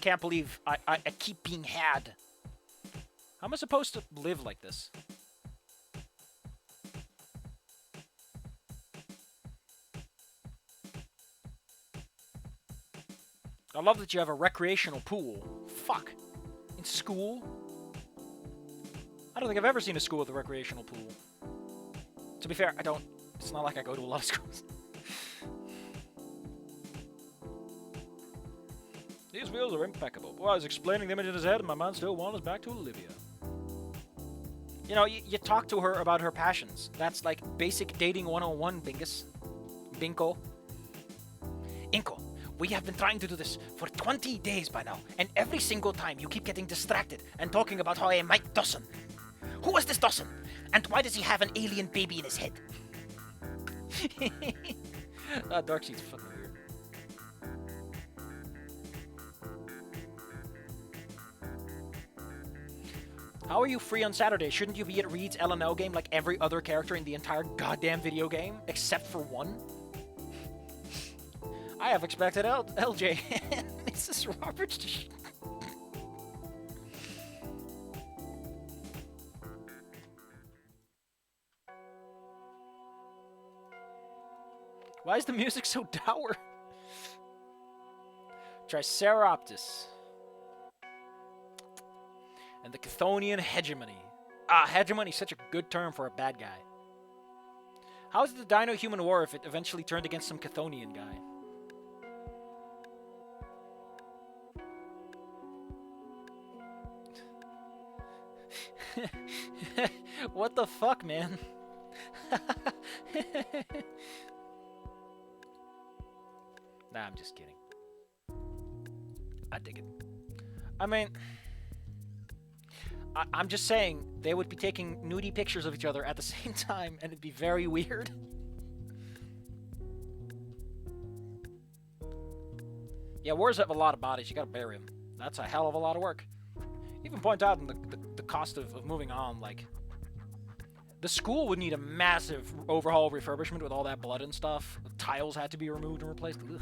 can't believe I keep being had. How am I supposed to live like this? I love that you have a recreational pool. Fuck. In school? I don't think I've ever seen a school with a recreational pool. To be fair, I don't... It's not like I go to a lot of schools. These wheels are impeccable. Boy, I was explaining them in his head and my mind still wanders back to Olivia. You know, you talk to her about her passions. That's like basic dating 101, Bingus. Binko. Inco, we have been trying to do this for 20 days by now, and every single time you keep getting distracted and talking about how I might Dawson. Who is this Dawson? And why does he have an alien baby in his head? Darkseid's fucking weird. How are you free on Saturday? Shouldn't you be at Reed's LNO game like every other character in the entire goddamn video game? Except for one? I have expected LJ and Mrs. Roberts to... Why is the music so dour? Triceratopus. And the Chthonian hegemony. Ah, hegemony is such a good term for a bad guy. How is it the Dino-Human War if it eventually turned against some Chthonian guy? What the fuck, man? Nah, I'm just kidding. I dig it. I mean... I'm just saying, they would be taking nudie pictures of each other at the same time, and it'd be very weird. Yeah, wars have a lot of bodies. You gotta bury them. That's a hell of a lot of work. Even point out in the cost of moving on, like... The school would need a massive overhaul refurbishment with all that blood and stuff. The tiles had to be removed and replaced. Ugh.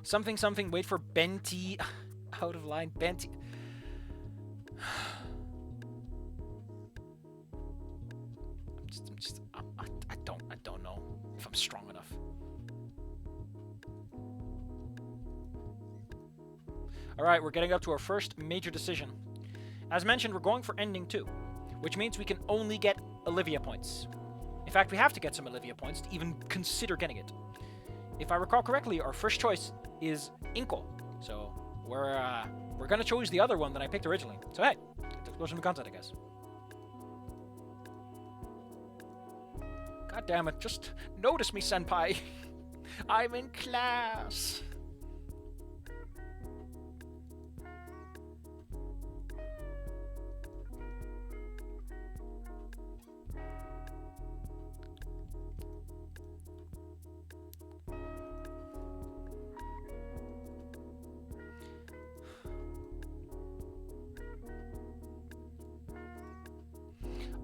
Something, wait for Benti. Out of line, Benti. I don't know if I'm strong enough. Alright, we're getting up to our first major decision. As mentioned, we're going for ending 2, which means we can only get Olivia points. In fact, we have to get some Olivia points to even consider getting it. If I recall correctly, our first choice is Inco. So we're gonna choose the other one that I picked originally. So hey, it's explosion of content, I guess. God damn it, just notice me, senpai. I'm in class.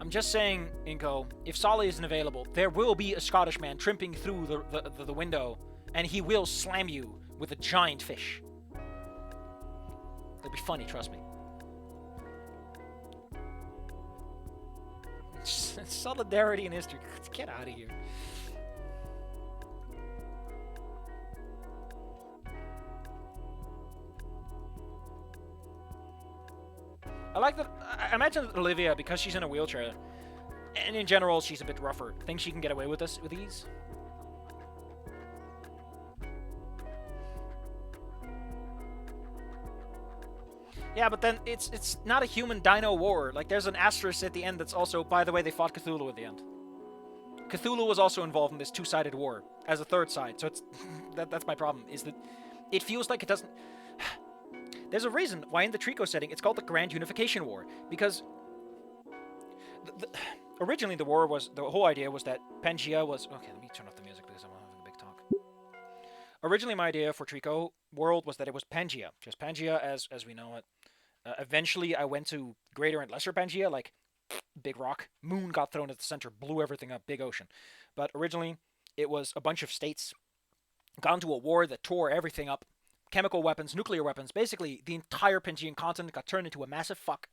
I'm just saying, Inco, if Solly isn't available, there will be a Scottish man tripping through the window, and he will slam you with a giant fish. It'll be funny, trust me. Solidarity in history. Get out of here. I like that. I imagine that Olivia, because she's in a wheelchair, and in general she's a bit rougher, thinks she can get away with this with ease. Yeah, but then it's not a human dino war. Like, there's an asterisk at the end that's also, by the way, they fought Cthulhu at the end. Cthulhu was also involved in this two-sided war as a third side. So it's that's my problem, is that it feels like it doesn't. There's a reason why in the Trico setting it's called the Grand Unification War, because originally the whole idea was that Pangea was... Okay, let me turn off the music because I'm having a big talk. Originally my idea for Trico World was that it was Pangea, just Pangea as we know it. Eventually I went to Greater and Lesser Pangea, like big rock, moon got thrown at the center, blew everything up, big ocean. But originally it was a bunch of states gone to a war that tore everything up. Chemical weapons, nuclear weapons, basically the entire Pangean continent got turned into a massive fuck.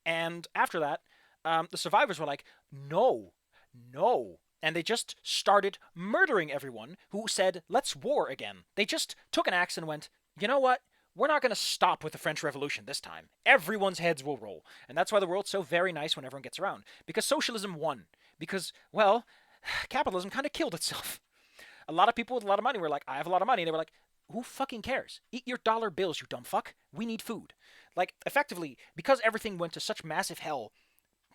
And after that, the survivors were like, no, no. And they just started murdering everyone who said, let's war again. They just took an axe and went, you know what? We're not going to stop with the French Revolution this time. Everyone's heads will roll. And that's why the world's so very nice when everyone gets around. Because socialism won. Because, well, capitalism kind of killed itself. A lot of people with a lot of money were like, I have a lot of money. And they were like, who fucking cares? Eat your dollar bills, you dumb fuck. We need food. Like, effectively, because everything went to such massive hell,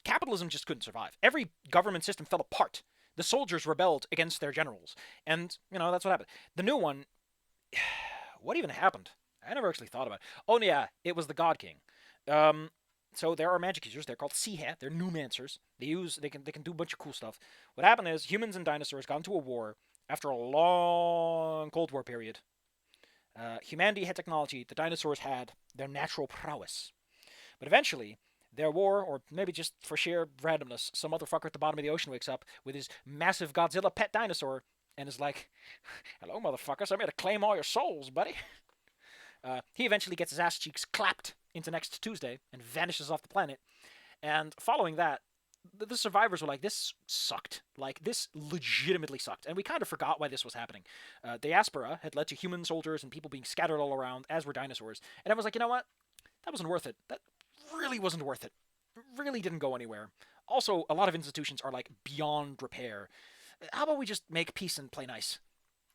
capitalism just couldn't survive. Every government system fell apart. The soldiers rebelled against their generals. And, that's what happened. The new one, what even happened? I never actually thought about it. Oh, yeah, it was the God King. So there are magic users. They're called Sihe. They're numancers. They can do a bunch of cool stuff. What happened is humans and dinosaurs got into a war after a long Cold War period. Humanity had technology. The dinosaurs had their natural prowess. But eventually, their war, or maybe just for sheer randomness, some motherfucker at the bottom of the ocean wakes up with his massive Godzilla pet dinosaur and is like, hello, motherfuckers. I'm here to claim all your souls, buddy. He eventually gets his ass cheeks clapped into next Tuesday and vanishes off the planet. And following that, the survivors were like, this sucked. Like, this legitimately sucked. And we kind of forgot why this was happening. Diaspora had led to human soldiers and people being scattered all around, as were dinosaurs. And I was like, you know what? That wasn't worth it. That really wasn't worth it. It really didn't go anywhere. Also, a lot of institutions are, like, beyond repair. How about we just make peace and play nice?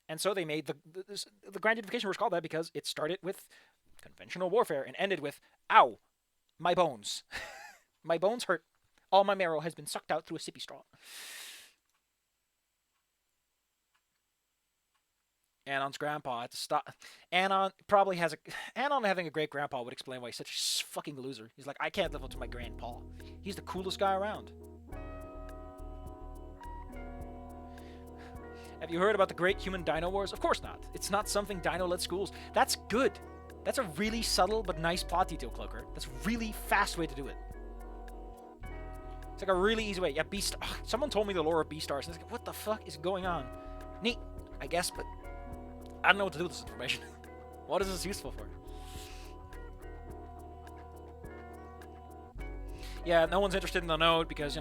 And so they made the Grand Unification was called that because it started with conventional warfare and ended with, ow, my bones. My bones hurt. All my marrow has been sucked out through a sippy straw. Anon's grandpa had to stop. Anon having a great grandpa would explain why he's such a fucking loser. He's like, I can't live up to my grandpa. He's the coolest guy around. Have you heard about the Great Human Dino Wars? Of course not. It's not something dino-led schools. That's good. That's a really subtle but nice plot detail, Cloaker. That's a really fast way to do it. It's like a really easy way. Yeah, Beast. Oh, someone told me the lore of Beastars. And it's like, what the fuck is going on? Neat, I guess, but I don't know what to do with this information. What is this useful for? Yeah, no one's interested in the node because,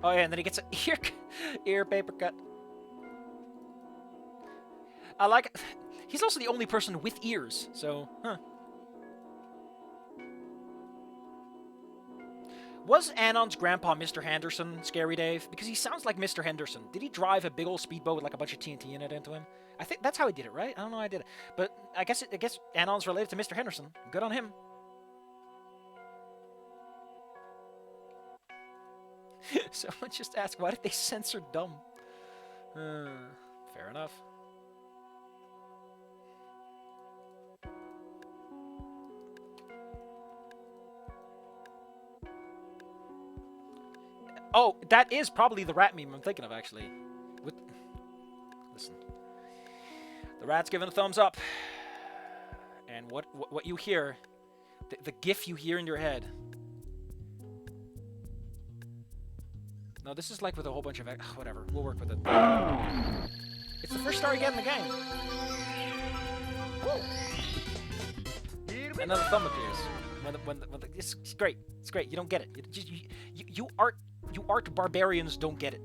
Oh, yeah, and then he gets an ear paper cut. I like it. He's also the only person with ears, so, huh. Was Anon's grandpa Mr. Henderson, Scary Dave? Because he sounds like Mr. Henderson. Did he drive a big old speedboat with like a bunch of TNT in it into him? I think that's how he did it, right? I don't know how I did it. But I guess Anon's related to Mr. Henderson. Good on him. Someone just asked, why did they censor dumb? Fair enough. Oh, that is probably the rat meme I'm thinking of, actually. Listen. The rat's giving a thumbs up. And what you hear, the gif you hear in your head. No, this is like with a whole bunch of... whatever, we'll work with it. It's the first star you get in the game. Whoa. Another thumb appears. It's great. It's great. You don't get it. You art barbarians don't get it.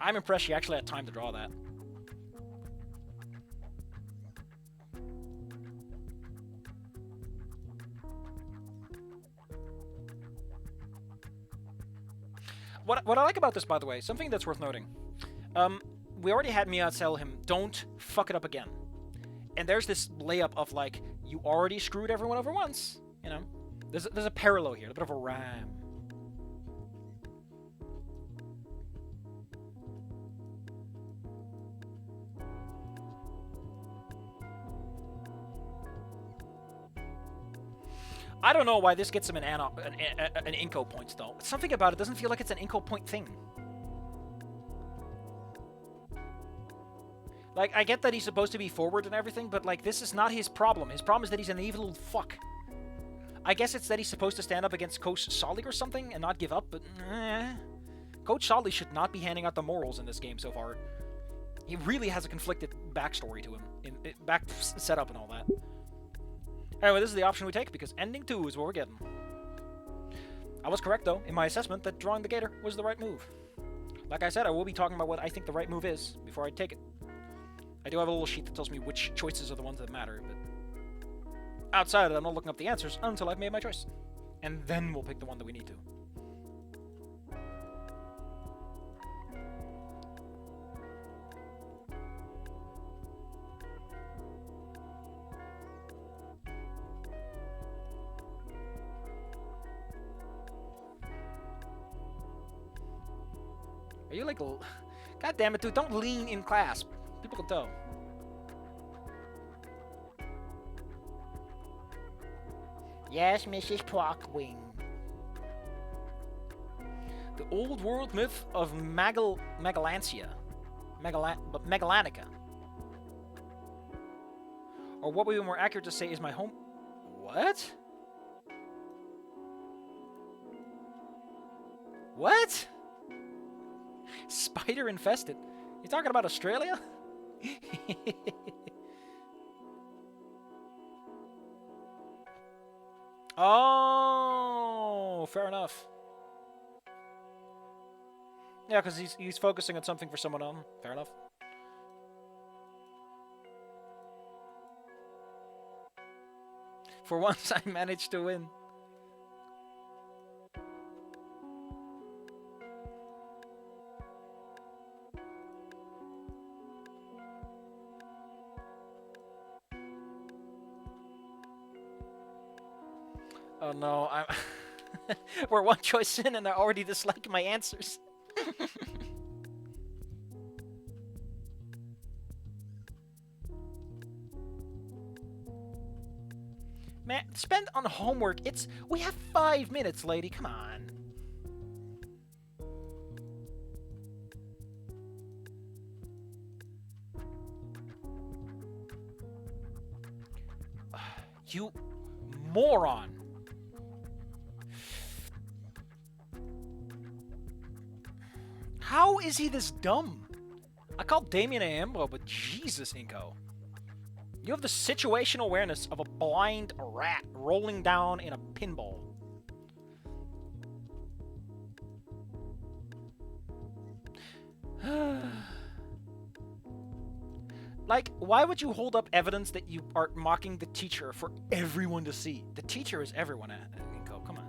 I'm impressed she actually had time to draw that. What I like about this, by the way, something that's worth noting. We already had Mia tell him, don't fuck it up again. And there's this layup of, like, you already screwed everyone over once. There's a parallel here, a bit of a rhyme. I don't know why this gets him an Inco points, though. Something about it doesn't feel like it's an Inco point thing. Like, I get that he's supposed to be forward and everything, but, like, this is not his problem. His problem is that he's an evil fuck. I guess it's that he's supposed to stand up against Coach Solly or something and not give up, but Coach Solly should not be handing out the morals in this game so far. He really has a conflicted backstory to him, back setup and all that. Anyway, this is the option we take because ending 2 is what we're getting. I was correct, though, in my assessment that drawing the Gator was the right move. Like I said, I will be talking about what I think the right move is before I take it. I do have a little sheet that tells me which choices are the ones that matter, but outside of that, I'm not looking up the answers until I've made my choice. And then we'll pick the one that we need to. Are you like... God damn it, dude, don't lean in class. People can tell. Yes, Mrs. Porkwing. The old world myth of Megalancia. Megalanica. Or what would be more accurate to say is my home... What? What? Spider infested? You talking about Australia? Oh, fair enough. Yeah, because he's focusing on something for someone else. Fair enough. For once, I managed to win. Oh no, I'm... We're one choice in and I already dislike my answers. Man, spend on homework. We have 5 minutes, lady. Come on. You moron. How is he this dumb? I called Damien Ambo, but Jesus, Inco. You have the situational awareness of a blind rat rolling down in a pinball. Like, why would you hold up evidence that you are mocking the teacher for everyone to see? The teacher is everyone, Inco. Come on.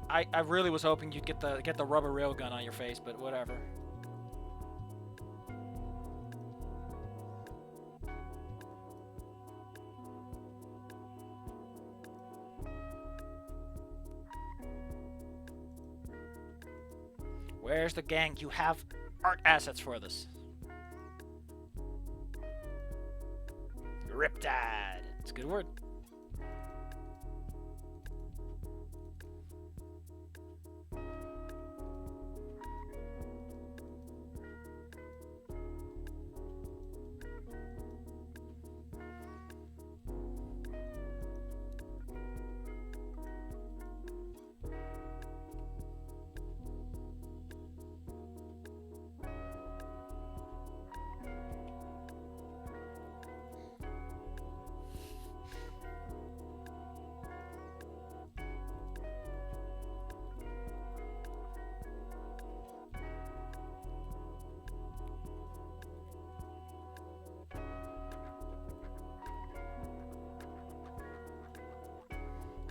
I really was hoping you'd get the rubber railgun on your face, but whatever. Where's the gang? You have art assets for this. Riptide. It's a good word.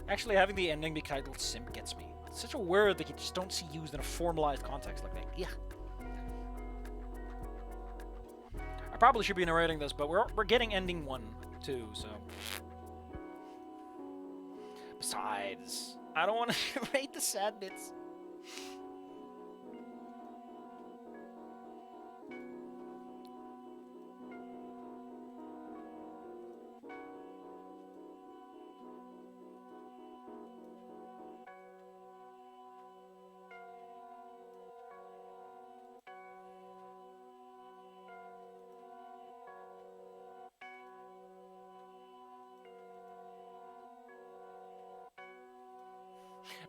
Actually, having the ending be titled Simp gets me. It's such a word that you just don't see used in a formalized context like that. Yeah. I probably should be narrating this, but we're getting ending 1 too, so. Besides, I don't want to narrate the sad bits.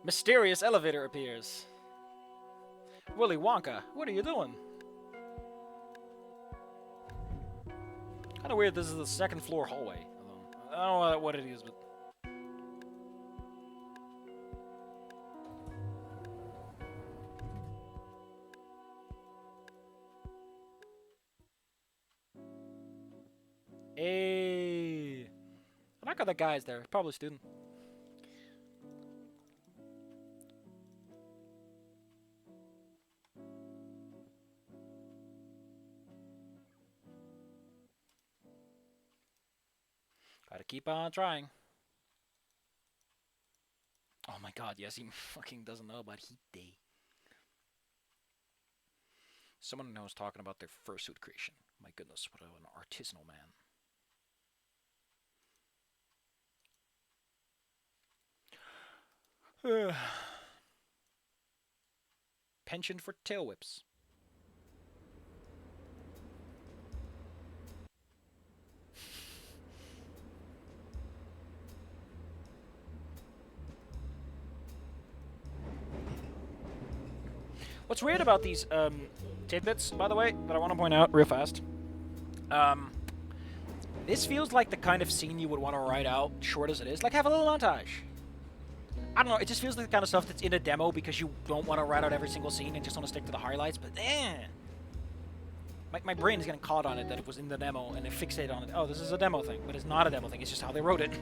Mysterious elevator appears. Willy Wonka, what are you doing? Kind of weird this is the second floor hallway. I don't know what it is, but... Hey! I like how that guy's there. Probably a student. Gotta keep on trying. Oh my god, yes, he fucking doesn't know about Heat Day. Someone knows talking about their fursuit creation. My goodness, what an artisanal man. Penchant for tail whips. What's weird about these tidbits, by the way, that I want to point out real fast. This feels like the kind of scene you would want to write out, short as it is. Like, have a little montage. I don't know, it just feels like the kind of stuff that's in a demo because you don't want to write out every single scene and just want to stick to the highlights, but my brain is getting caught on it that it was in the demo and it fixated on it. Oh, this is a demo thing, but it's not a demo thing, it's just how they wrote it.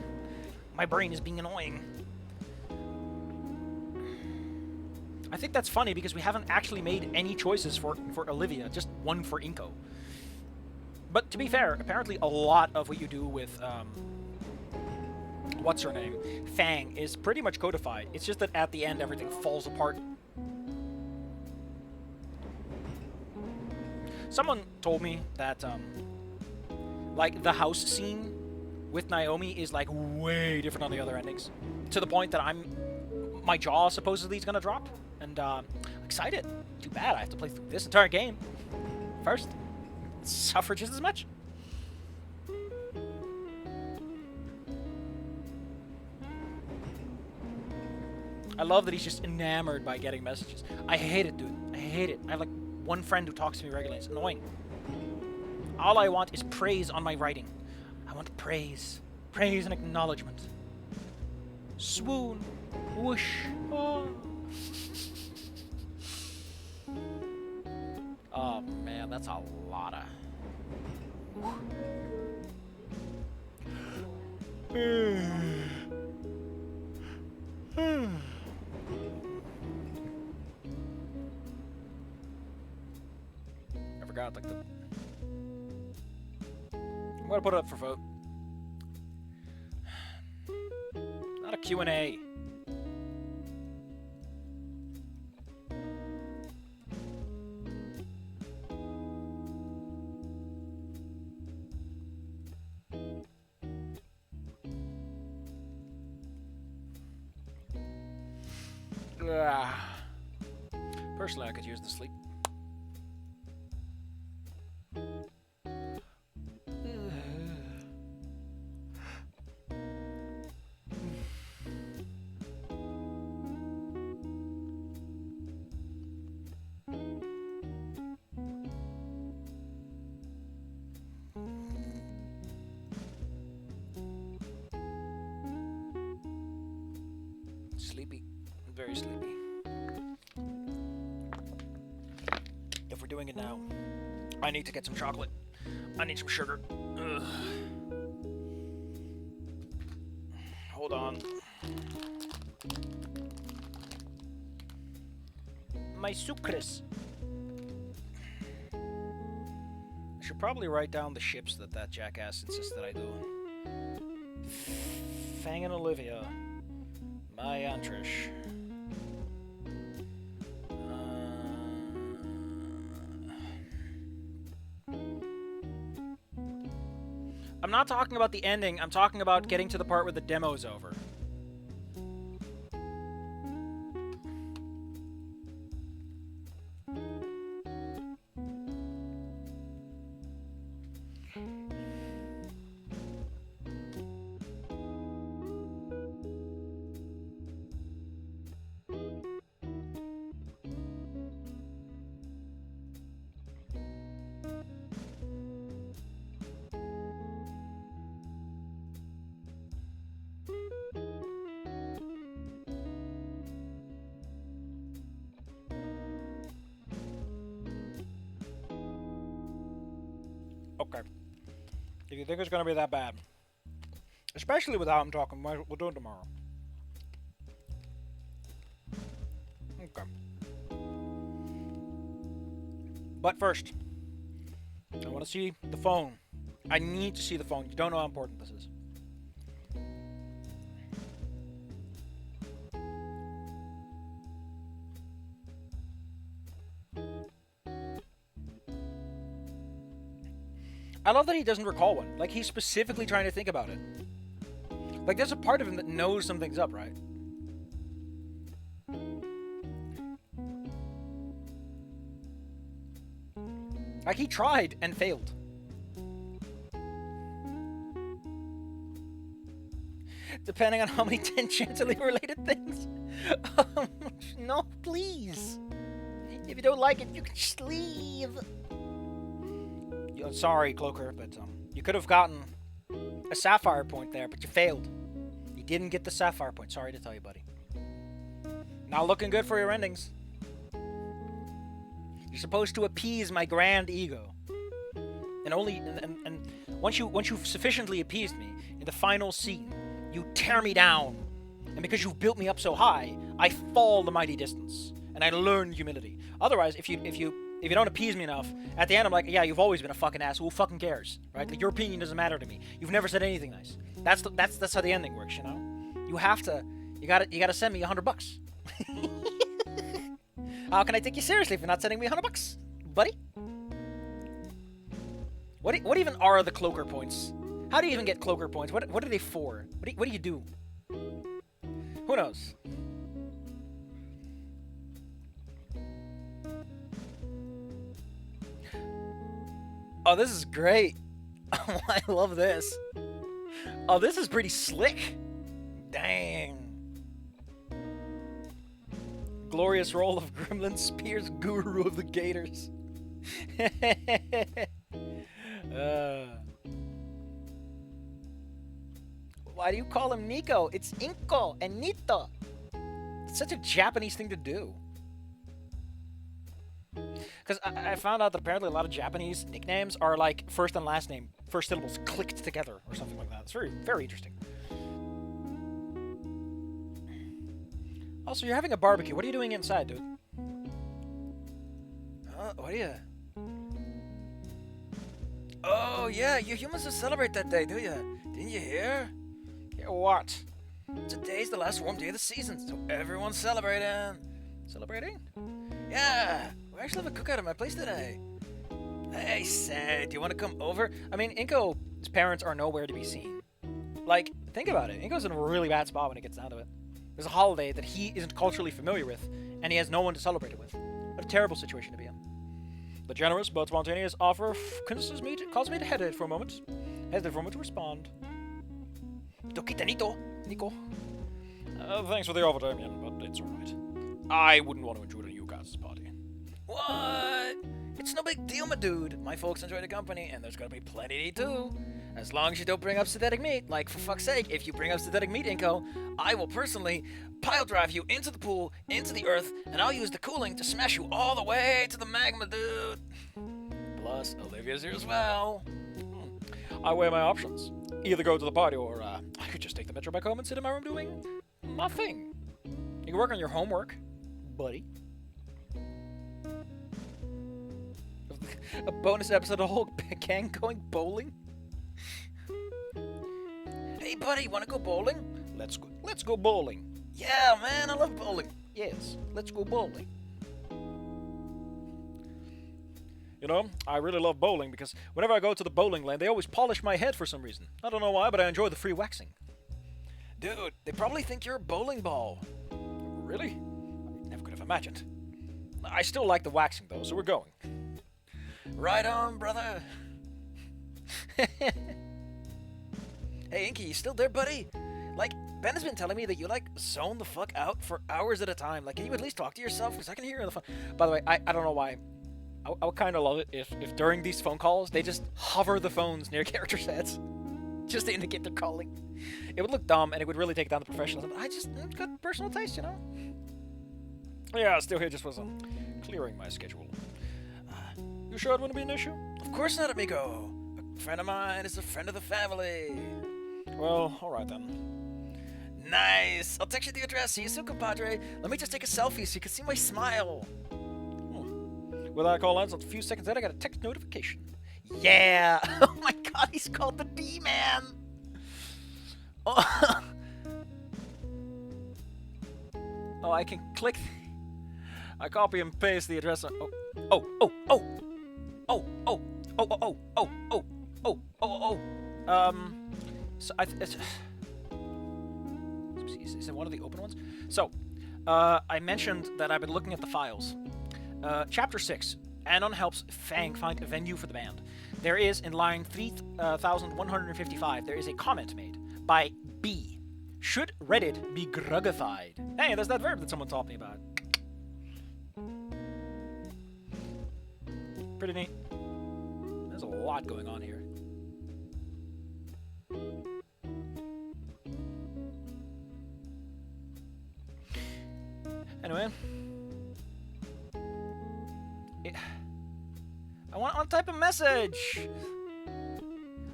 My brain is being annoying. I think that's funny because we haven't actually made any choices for Olivia, just one for Inco. But to be fair, apparently a lot of what you do with, what's her name? Fang is pretty much codified. It's just that at the end everything falls apart. Someone told me that, like, the house scene with Naomi is, like, way different on the other endings. To the point that my jaw supposedly is gonna drop. And, excited. Too bad I have to play through this entire game first. Suffer just as much. I love that he's just enamored by getting messages. I hate it, dude. I hate it. I have like one friend who talks to me regularly. It's annoying. All I want is praise on my writing. I want praise. Praise and acknowledgement. Swoon. Whoosh. Oh. Oh man, that's a lot of... I forgot, like, I'm gonna put it up for vote. Not a Q&A. Personally, I could use the sleep. Sleepy. Very sleepy. If we're doing it now, I need to get some chocolate. I need some sugar. Ugh. Hold on. My sucres. I should probably write down the ships that jackass insists that I do. Fang and Olivia. My Antrish. I'm not talking about the ending, I'm talking about getting to the part where the demo's over. If you think it's gonna be that bad. Especially with how I'm talking, we'll do it tomorrow. Okay. But first, I want to see the phone. I need to see the phone. You don't know how important this is. I love that he doesn't recall one. Like, he's specifically trying to think about it. Like, there's a part of him that knows something's up, right? Like, he tried and failed. Depending on how many tangentially related things. No, please. If you don't like it, you can just leave. Sorry, Cloaker, but you could have gotten a sapphire point there, but you failed. You didn't get the sapphire point. Sorry to tell you, buddy. Not looking good for your endings. You're supposed to appease my grand ego, and once you've sufficiently appeased me in the final scene, you tear me down, and because you've built me up so high, I fall the mighty distance, and I learn humility. Otherwise, if you don't appease me enough, at the end I'm like, yeah, you've always been a fucking ass. Who fucking cares, right? Like, your opinion doesn't matter to me. You've never said anything nice. That's how the ending works, you know. You gotta send me $100. How can I take you seriously if you're not sending me $100, buddy? What even are the Cloaker points? How do you even get Cloaker points? What are they for? What do you do? Who knows? Oh, this is great. I love this. Oh, this is pretty slick. Dang. Glorious role of Gremlin Spears, Guru of the Gators. Why do you call him Nico? It's Inco and Nito. It's such a Japanese thing to do. Because I found out that apparently a lot of Japanese nicknames are like first and last name, first syllables clicked together or something like that. It's very, very interesting. Also, you're having a barbecue. What are you doing inside, dude? What are you... Oh, yeah, you humans don't celebrate that day, do you? Didn't you hear? Yeah, what? Today's the last warm day of the season, so everyone's celebrating. Celebrating? Yeah, we actually have a cookout at my place today. Hey, Sad, do you want to come over? I mean, Inco's parents are nowhere to be seen. Like, think about it. Inco's in a really bad spot when it gets down to it. There's a holiday that he isn't culturally familiar with, and he has no one to celebrate it with. What a terrible situation to be in. The generous but spontaneous offer caused me to hesitate for a moment. To respond. Dokita Nico. Thanks for the offer, Damien, but it's alright. I wouldn't want to intrude on you guys' party. What? It's no big deal, my dude. My folks enjoy the company, and there's gonna be plenty to eat too. As long as you don't bring up synthetic meat. Like, for fuck's sake, if you bring up synthetic meat, Inco, I will personally pile drive you into the pool, into the earth, and I'll use the cooling to smash you all the way to the magma, dude. Plus, Olivia's here as well. I weigh my options. Either go to the party, or I could just take the metro back home and sit in my room doing nothing. You can work on your homework, buddy. A bonus episode of the whole gang going bowling? Hey, buddy, wanna go bowling? Let's go bowling. Yeah, man, I love bowling. Yes, let's go bowling. You know, I really love bowling because whenever I go to the bowling lane, they always polish my head for some reason. I don't know why, but I enjoy the free waxing. Dude, they probably think you're a bowling ball. Really? I never could have imagined. I still like the waxing, though, so we're going. Right on, brother. Hey, Inky, you still there, buddy? Like, Ben has been telling me that you, like, zone the fuck out for hours at a time. Like, can you at least talk to yourself? Because I can hear you on the phone. By the way, I don't know why. I would kind of love it if during these phone calls, they just hover the phones near characters' heads. Just to indicate they're calling. It would look dumb, and it would really take down the professionalism. It's got personal taste, you know? Yeah, still here just was clearing my schedule. You sure it wouldn't be an issue? Of course not, amigo. A friend of mine is a friend of the family. Well, alright then. Nice! I'll text you the address. See you soon, compadre. Let me just take a selfie so you can see my smile. Well, that call ends a few seconds later. I got a text notification. Yeah! Oh my god, he's called the D-Man! Oh. Oh, I can click. I copy and paste the address. So is it one of the open ones? So, I mentioned that I've been looking at the files. Chapter 6. Anon helps Fang find a venue for the band. There is, in line 3155, there is a comment made by B. Should Reddit be grugified? Hey, there's that verb that someone taught me about. Pretty neat. There's a lot going on here. Anyway. I want to type a message!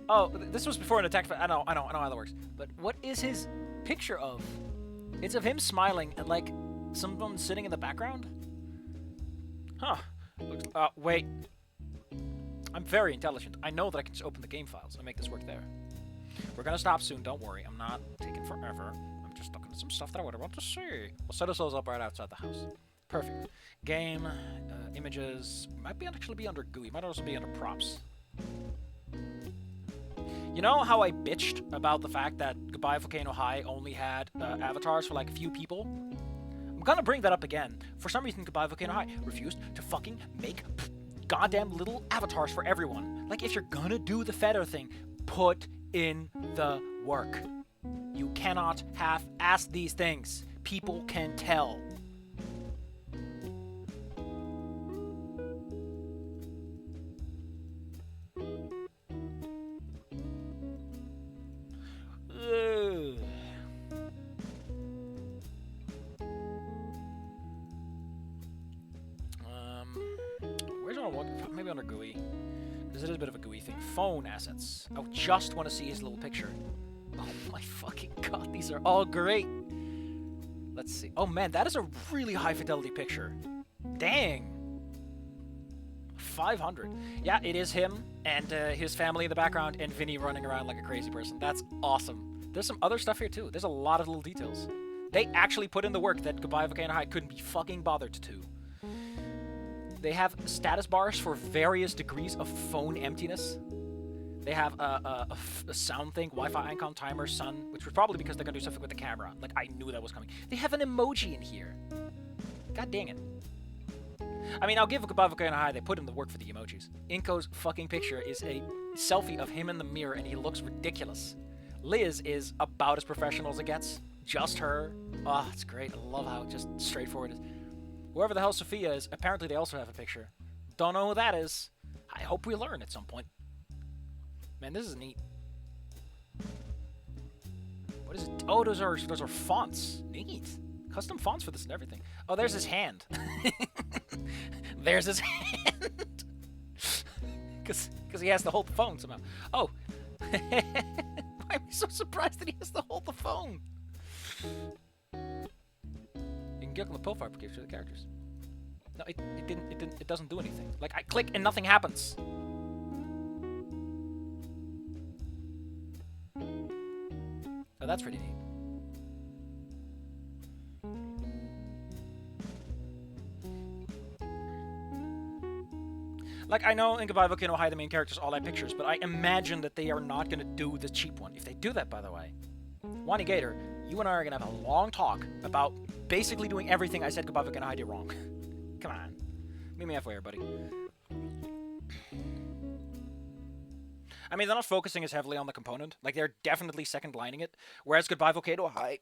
Oh, this was before an attack. I know how that works. But what is his picture of? It's of him smiling and, like, someone sitting in the background? Huh. Looks, wait. I'm very intelligent. I know that I can just open the game files and make this work there. We're gonna stop soon, don't worry. I'm not taking forever. I'm just looking at some stuff that I would want to see. We'll set ourselves up right outside the house. Perfect. Game, images, might actually be under GUI, might also be under props. You know how I bitched about the fact that Goodbye Volcano High only had avatars for like a few people? I'm gonna bring that up again. For some reason, Goodbye Volcano High refused to fucking make goddamn little avatars for everyone. Like, if you're gonna do the feather thing, put in the work. You cannot half-ass these things. People can tell. Maybe under GUI, because it is a bit of a GUI thing. Phone assets. I just want to see his little picture. Oh my fucking god, these are all great. Let's see. Oh man, that is a really high fidelity picture. Dang. 500. Yeah, it is him and his family in the background and Vinny running around like a crazy person. That's awesome. There's some other stuff here too. There's a lot of little details. They actually put in the work that Goodbye Volcano High couldn't be fucking bothered to. They have status bars for various degrees of phone emptiness. They have a sound thing, Wi-Fi icon, timer, sun, which was probably because they're going to do something with the camera. Like, I knew that was coming. They have an emoji in here. God dang it. I mean, I'll give Goodbye Volcano High, they put in the work for the emojis. Inco's fucking picture is a selfie of him in the mirror, and he looks ridiculous. Liz is about as professional as it gets. Just her. Oh, it's great. I love how just straightforward it is. Whoever the hell Sophia is, apparently they also have a picture. Don't know who that is. I hope we learn at some point. Man, this is neat. What is it? Oh, those are fonts. Neat. Custom fonts for this and everything. Oh, there's his hand. There's his hand. Because he has to hold the phone somehow. Oh. Why am I so surprised that he has to hold the phone? You can get on the profile picture of the characters. No, it doesn't do anything. Like, I click and nothing happens. Oh, that's pretty neat. Like, I know in Goodbye Volcano High the main characters all have pictures, but I imagine that they are not going to do the cheap one. If they do that, by the way, Wani Gator, you and I are going to have a long talk about basically doing everything I said Goodbye Volcano High did wrong. Come on. Meet me halfway here, buddy. I mean, they're not focusing as heavily on the component. Like, they're definitely second-lining it. Whereas Goodbye Volcano High,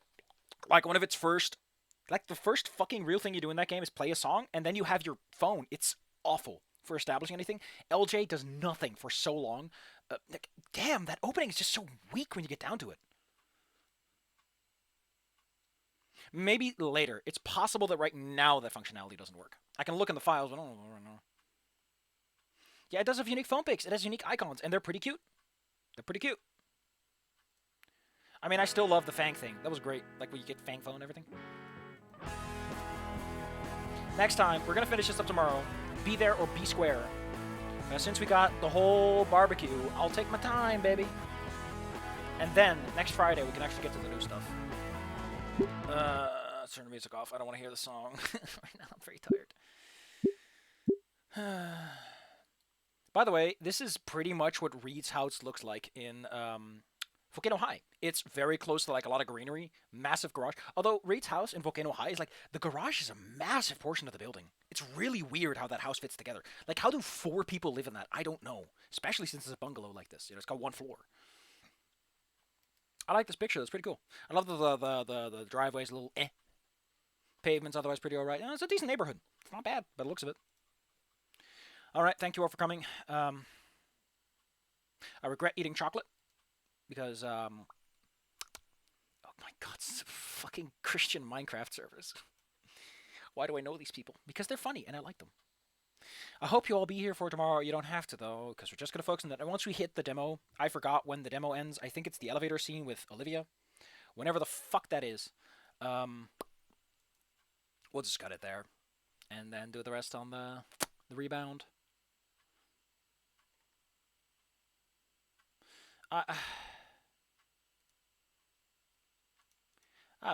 like, one of its first... Like, the first fucking real thing you do in that game is play a song, and then you have your phone. It's awful for establishing anything. LJ does nothing for so long. Like, damn, that opening is just so weak when you get down to it. Maybe later. It's possible that right now that functionality doesn't work. I can look in the files, but I don't know. Yeah, it does have unique phone pics. It has unique icons, and they're pretty cute. They're pretty cute. I mean, I still love the Fang thing. That was great. Like when you get Fang phone and everything. Next time, we're going to finish this up tomorrow. Be there or be square. Since we got the whole barbecue, I'll take my time, baby. And then, next Friday, we can actually get to the new stuff. Let's turn the music off. I don't want to hear the song. Right now, I'm very tired. By the way, this is pretty much what Reed's house looks like in Volcano High. It's very close to like a lot of greenery, massive garage. Although Reed's house in Volcano High is like, the garage is a massive portion of the building. It's really weird how that house fits together. Like, how do 4 people live in that? I don't know. Especially since it's a bungalow like this. You know, it's got 1 floor. I like this picture. That's pretty cool. I love the driveway's a little eh. Pavements otherwise pretty alright. It's a decent neighborhood. It's not bad by the looks of it. Alright, thank you all for coming. I regret eating chocolate. Because, oh my god, it's a fucking Christian Minecraft servers. Why do I know these people? Because they're funny, and I like them. I hope you all be here for tomorrow. You don't have to, though, because we're just going to focus on that. And once we hit the demo, I forgot when the demo ends. I think it's the elevator scene with Olivia. Whenever the fuck that is. We'll just cut it there. And then do the rest on the rebound. I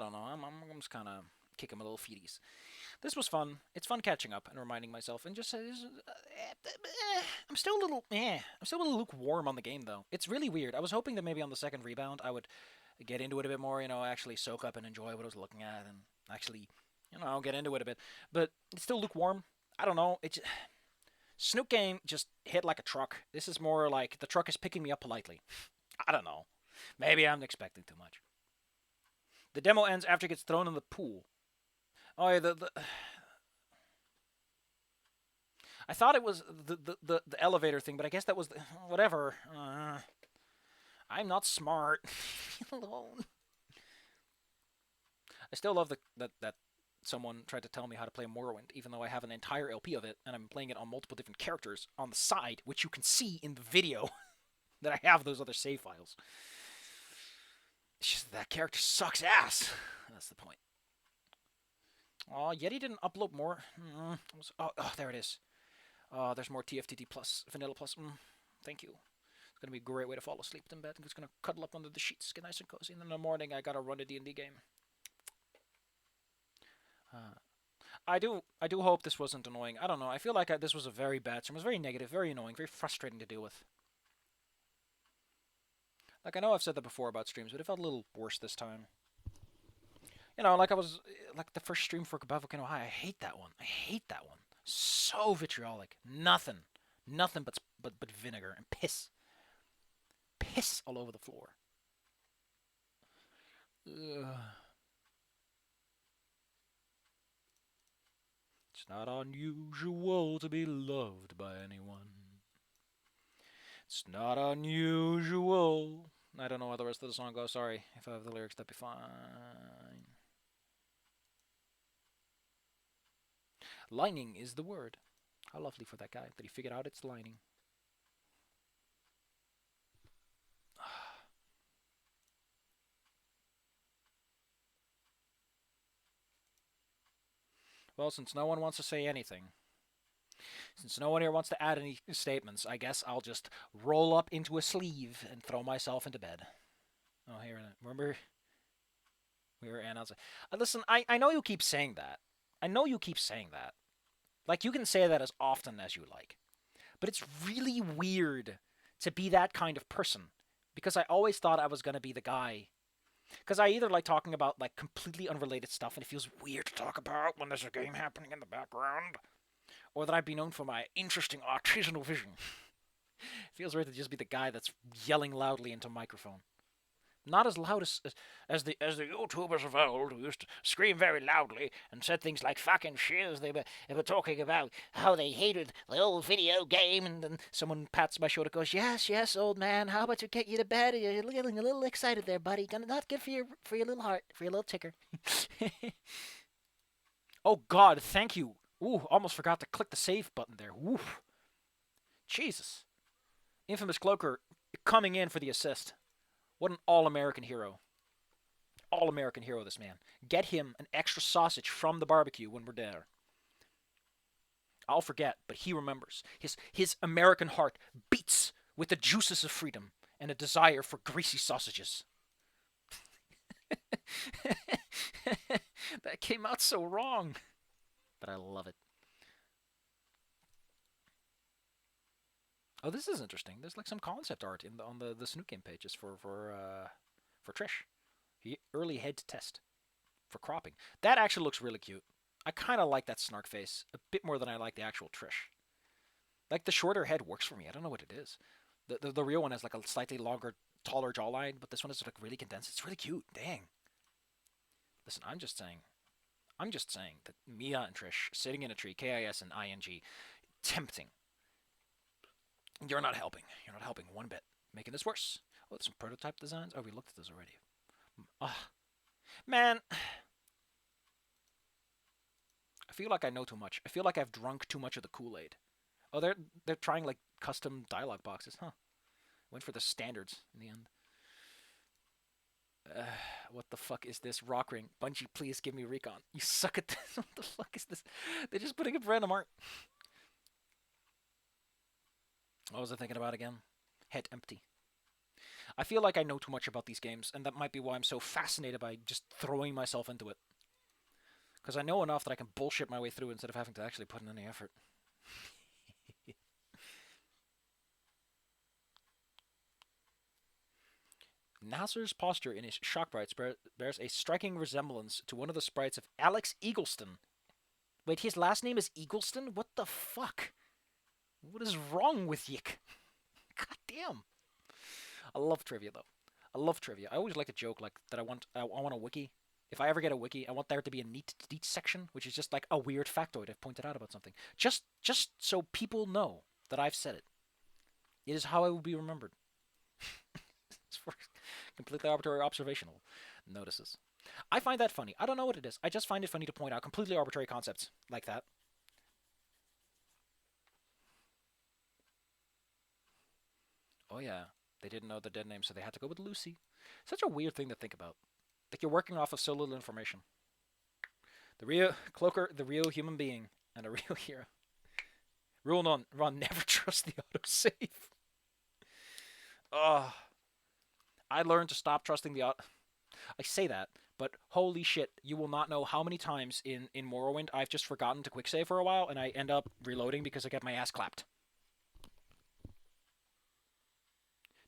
don't know. I'm just kind of kicking my little feeties. This was fun. It's fun catching up and reminding myself, and just I'm still a little I'm still a little lukewarm on the game though. It's really weird. I was hoping that maybe on the second rebound I would get into it a bit more. You know, actually soak up and enjoy what I was looking at, and actually, you know, get into it a bit. But it's still lukewarm. I don't know. It's Snook game just hit like a truck. This is more like the truck is picking me up politely. I don't know. Maybe I'm expecting too much. The demo ends after it gets thrown in the pool. Oh yeah, I thought it was the elevator thing, but I guess that was whatever. I'm not smart. Leave me alone. I still love that someone tried to tell me how to play Morrowind, even though I have an entire LP of it, and I'm playing it on multiple different characters on the side, which you can see in the video that I have those other save files. It's just that character sucks ass. That's the point. Oh, Yeti didn't upload more. Oh, there it is. There's more TFTT plus, Vanilla plus. Thank you. It's going to be a great way to fall asleep in bed. I'm just going to cuddle up under the sheets, get nice and cozy, and then in the morning I got to run a D&D game. I do hope this wasn't annoying. I don't know. I feel like this was a very bad stream. It was very negative, very annoying, very frustrating to deal with. Like, I know I've said that before about streams, but it felt a little worse this time. You know, like the first stream for Volcano High. I hate that one. I hate that one. So vitriolic. Nothing but vinegar and piss. Piss all over the floor. Ugh. It's not unusual to be loved by anyone. It's not unusual. I don't know how the rest of the song goes. Sorry. If I have the lyrics, that'd be fine. Lining is the word. How lovely for that guy that he figured out it's lining. Well, since no one wants to say anything, since no one here wants to add any statements, I guess I'll just roll up into a sleeve and throw myself into bed. Oh, here, remember? We were Anna. Listen, I know you keep saying that. I know you keep saying that. Like, you can say that as often as you like. But it's really weird to be that kind of person. Because I always thought I was going to be the guy. Because I either like talking about, like, completely unrelated stuff, and it feels weird to talk about when there's a game happening in the background. Or that I'd be known for my interesting artisanal vision. It feels weird to just be the guy that's yelling loudly into a microphone. Not as loud as the YouTubers of old who used to scream very loudly and said things like fucking shiz. They were talking about how they hated the old video game, and then someone pats my shoulder and goes, yes, old man, how about to get you to bed? You're getting a little excited there, buddy. Not good for your little heart, for your little ticker. Oh God, thank you. Ooh, almost forgot to click the save button there. Ooh. Jesus. Infamous Cloaker coming in for the assist. What an all-American hero. All-American hero, this man. Get him an extra sausage from the barbecue when we're there. I'll forget, but he remembers. His American heart beats with the juices of freedom and a desire for greasy sausages. That came out so wrong, but I love it. Oh, this is interesting. There's like some concept art on the Snook Game pages for Trish. Early head test for cropping. That actually looks really cute. I kind of like that snark face a bit more than I like the actual Trish. Like the shorter head works for me. I don't know what it is. The real one has like a slightly longer, taller jawline, but this one is like really condensed. It's really cute. Dang. Listen, I'm just saying that Mia and Trish sitting in a tree, KIS and ING, tempting. You're not helping. You're not helping one bit. Making this worse. Oh, there's some prototype designs. Oh, we looked at those already. Ah, man. I feel like I know too much. I feel like I've drunk too much of the Kool-Aid. Oh, they're trying like custom dialogue boxes, huh? Went for the standards in the end. What the fuck is this? Rock ring. Bungie, please give me recon. You suck at this. What the fuck is this? They're just putting up random art. What was I thinking about again? Head empty. I feel like I know too much about these games, and that might be why I'm so fascinated by just throwing myself into it. Because I know enough that I can bullshit my way through instead of having to actually put in any effort. Nasser's posture in his shock sprites bears a striking resemblance to one of the sprites of Alex Eagleston. Wait, his last name is Eagleston? What the fuck? What is wrong with Yick? God damn. I love trivia, though. I love trivia. I always like to joke like that I want a wiki. If I ever get a wiki, I want there to be a neat section, which is just like a weird factoid I've pointed out about something. Just so people know that I've said it. It is how I will be remembered. It's for completely arbitrary observational notices. I find that funny. I don't know what it is. I just find it funny to point out completely arbitrary concepts like that. Oh yeah, they didn't know the dead name, so they had to go with Lucy. Such a weird thing to think about. Like you're working off of so little information. The real Cloaker, the real human being, and a real hero. Rule none: never trust the autosave. Ugh. I learned to stop trusting the auto. I say that, but holy shit, you will not know how many times in Morrowind I've just forgotten to quick save for a while, and I end up reloading because I get my ass clapped.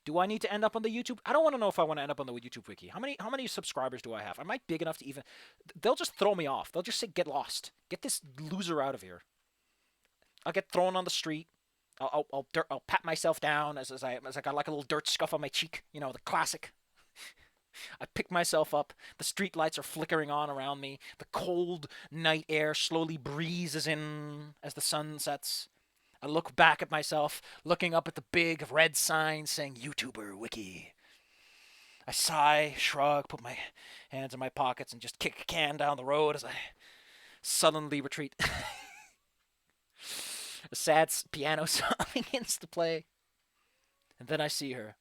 Do I need to end up on the YouTube? I don't want to know if I want to end up on the YouTube wiki. How many subscribers do I have? Am I big enough to even? They'll just throw me off. They'll just say, "Get lost. Get this loser out of here." I'll get thrown on the street. I'll pat myself down as I got like a little dirt scuff on my cheek. You know, the classic. I pick myself up. The street lights are flickering on around me. The cold night air slowly breezes in as the sun sets. I look back at myself, looking up at the big red sign saying YouTuber Wiki. I sigh, shrug, put my hands in my pockets, and just kick a can down the road as I sullenly retreat. A sad piano song begins to play. And then I see her.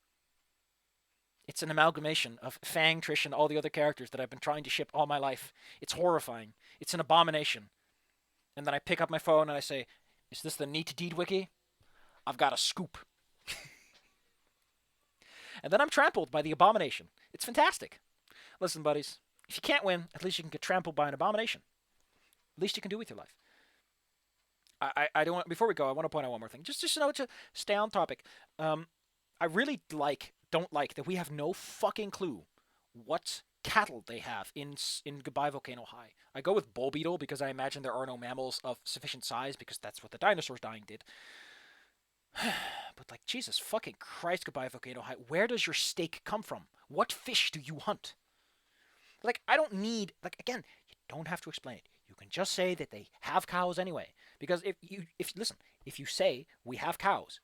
It's an amalgamation of Fang, Trish, and all the other characters that I've been trying to ship all my life. It's horrifying. It's an abomination. And then I pick up my phone and I say, "Is this the Neat Deed Wiki? I've got a scoop." And then I'm trampled by the abomination. It's fantastic. Listen, buddies, if you can't win, at least you can get trampled by an abomination. At least you can do with your life. I don't want, before we go, I want to point out one more thing. Just to stay on topic. I really don't like that we have no fucking clue what cattle they have in Goodbye Volcano High. I go with bull beetle because I imagine there are no mammals of sufficient size because that's what the dinosaurs dying did. But like, Jesus fucking Christ, Goodbye Volcano High, where does your steak come from? What fish do you hunt? Like, I don't need, like, again, you don't have to explain it. You can just say that they have cows anyway. Because if you say we have cows,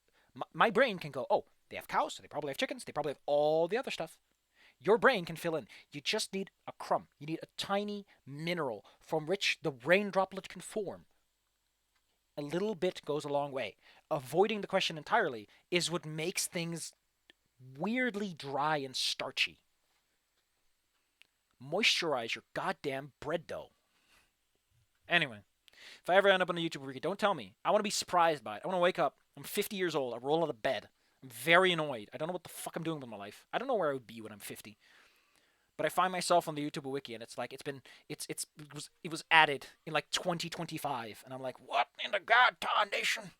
my brain can go, oh, they have cows, so they probably have chickens, they probably have all the other stuff. Your brain can fill in. You just need a crumb. You need a tiny mineral from which the rain droplet can form. A little bit goes a long way. avoiding the question entirely is what makes things weirdly dry and starchy. Moisturize your goddamn bread dough. Anyway, if I ever end up on a YouTube wiki, don't tell me. I want to be surprised by it. I want to wake up. I'm 50 years old. I roll out of bed. I'm very annoyed. I don't know what the fuck I'm doing with my life. I don't know where I would be when I'm 50. But I find myself on the YouTube wiki, and it's like it was added in like 2025, and I'm like, what in the god nation?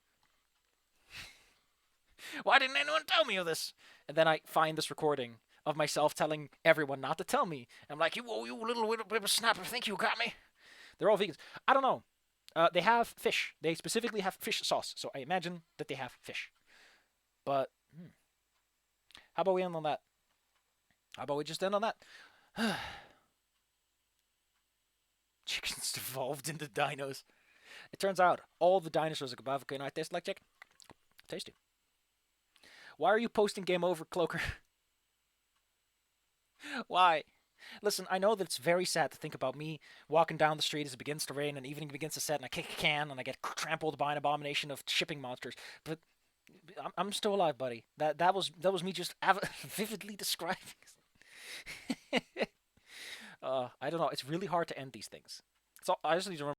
Why didn't anyone tell me of this? And then I find this recording of myself telling everyone not to tell me. I'm like, you little whippersnapper, think you got me? They're all vegans. I don't know. They have fish. They specifically have fish sauce, so I imagine that they have fish. But how about we end on that? How about we just end on that? Chickens evolved into dinos. It turns out all the dinosaurs at Kabavika now taste like chicken. Tasty. Why are you posting Game Over, Cloaker? Why? Listen, I know that it's very sad to think about me walking down the street as it begins to rain and evening begins to set and I kick a can and I get trampled by an abomination of shipping monsters. But I'm still alive, buddy. That was me just vividly describing. I don't know. It's really hard to end these things. So I just need to remember.